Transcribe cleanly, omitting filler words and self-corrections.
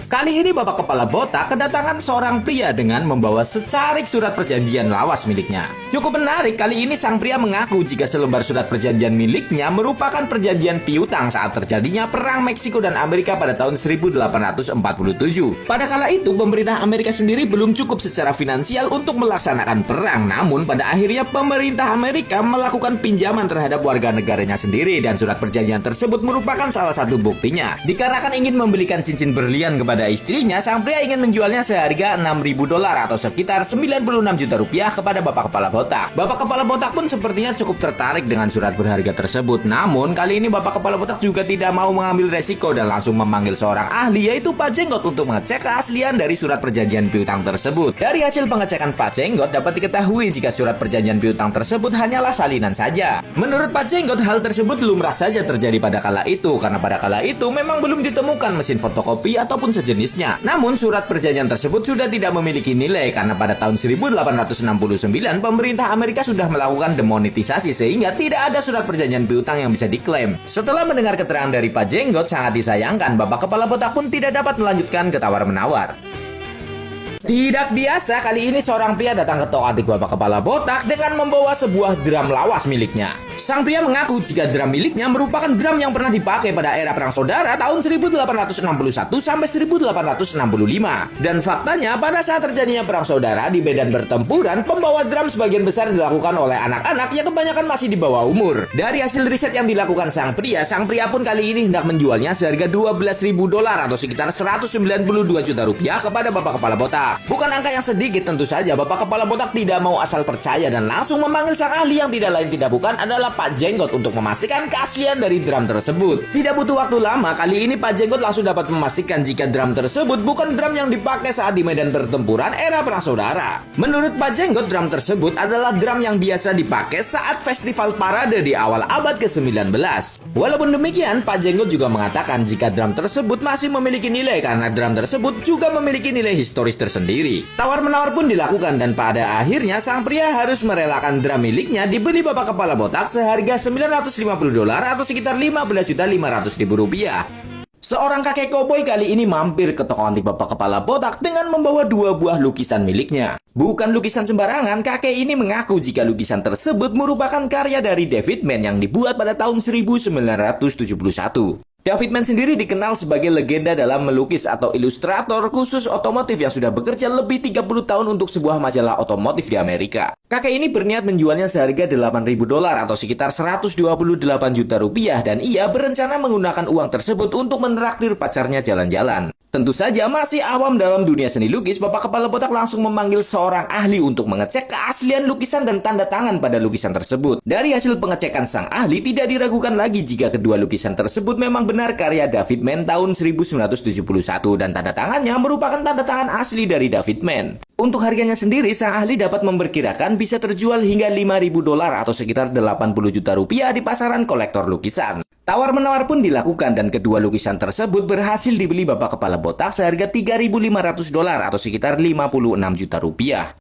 Kali ini Bapak Kepala Botak kedatangan seorang pria dengan membawa secarik surat perjanjian lawas miliknya. Cukup menarik, kali ini sang pria mengaku jika selembar surat perjanjian miliknya merupakan perjanjian piutang saat terjadinya Perang Meksiko dan Amerika pada tahun 1847. Pada kala itu, pemerintah Amerika sendiri belum cukup secara finansial untuk melaksanakan perang. Namun, pada akhirnya pemerintah Amerika melakukan pinjaman terhadap warga negaranya sendiri dan surat perjanjian tersebut merupakan salah satu buktinya. Dikarenakan ingin membelikan cincin berlian kepada istrinya, sang pria ingin menjualnya seharga $6.000 atau sekitar 96 juta rupiah kepada Bapak Kepala Botak. Bapak Kepala Botak pun sepertinya cukup tertarik dengan surat berharga tersebut. Namun, kali ini Bapak Kepala Botak juga tidak mau mengambil resiko dan langsung memanggil seorang ahli, yaitu Pak Jenggot, untuk mengecek keaslian dari surat perjanjian piutang tersebut. Dari hasil pengecekan Pak Jenggot dapat diketahui jika surat perjanjian piutang tersebut hanyalah salinan saja. Menurut Pak Jenggot, hal tersebut lumrah saja terjadi pada kala itu, karena pada kala itu memang belum ditemukan mesin fotokopi ataupun sejenisnya. Namun surat perjanjian tersebut sudah tidak memiliki nilai karena pada tahun 1869 pemerintah Amerika sudah melakukan demonetisasi sehingga tidak ada surat perjanjian piutang yang bisa diklaim. Setelah mendengar keterangan dari Pak Jenggot, sangat disayangkan Bapak Kepala Botak pun tidak dapat melanjutkan ke tawar-menawar. Tidak biasa, kali ini seorang pria datang ke toko antik Bapak Kepala Botak dengan membawa sebuah drum lawas miliknya. Sang pria mengaku jika drum miliknya merupakan drum yang pernah dipakai pada era Perang Saudara tahun 1861 sampai 1865. Dan faktanya pada saat terjadinya Perang Saudara di medan pertempuran, pembawa drum sebagian besar dilakukan oleh anak-anak yang kebanyakan masih di bawah umur. Dari hasil riset yang dilakukan sang pria pun kali ini hendak menjualnya seharga $12.000 atau sekitar 192 juta rupiah kepada Bapak Kepala Botak. Bukan angka yang sedikit tentu saja. Bapak Kepala Botak tidak mau asal percaya dan langsung memanggil sang ahli yang tidak lain tidak bukan adalah Pak Jenggot untuk memastikan keaslian dari drum tersebut. Tidak butuh waktu lama, kali ini Pak Jenggot langsung dapat memastikan jika drum tersebut bukan drum yang dipakai saat di medan pertempuran era Perang Saudara. Menurut Pak Jenggot, drum tersebut adalah drum yang biasa dipakai saat festival parade di awal abad ke-19. Walaupun demikian, Pak Jenggot juga mengatakan jika drum tersebut masih memiliki nilai karena drum tersebut juga memiliki nilai historis tersendiri. Tawar-menawar pun dilakukan dan pada akhirnya sang pria harus merelakan drum miliknya dibeli Bapak Kepala Botak seharga $950 atau sekitar 15.500.000 rupiah. Seorang kakek koboi kali ini mampir ke toko antik Bapak Kepala Botak dengan membawa 2 buah lukisan miliknya. Bukan lukisan sembarangan, kakek ini mengaku jika lukisan tersebut merupakan karya dari David Mann yang dibuat pada tahun 1971. David Mann sendiri dikenal sebagai legenda dalam melukis atau ilustrator khusus otomotif yang sudah bekerja lebih 30 tahun untuk sebuah majalah otomotif di Amerika. Kakek ini berniat menjualnya seharga $8.000 atau sekitar 128 juta rupiah dan ia berencana menggunakan uang tersebut untuk menraktir pacarnya jalan-jalan. Tentu saja masih awam dalam dunia seni lukis, Bapak Kepala Botak langsung memanggil seorang ahli untuk mengecek keaslian lukisan dan tanda tangan pada lukisan tersebut. Dari hasil pengecekan sang ahli, tidak diragukan lagi jika kedua lukisan tersebut memang benar karya David Mann tahun 1971 dan tanda tangannya merupakan tanda tangan asli dari David Mann. Untuk harganya sendiri, sang ahli dapat memperkirakan bisa terjual hingga $5.000 atau sekitar 80 juta rupiah di pasaran kolektor lukisan. Tawar-menawar pun dilakukan dan kedua lukisan tersebut berhasil dibeli Bapak Kepala Botak seharga $3.500 atau sekitar 56 juta rupiah.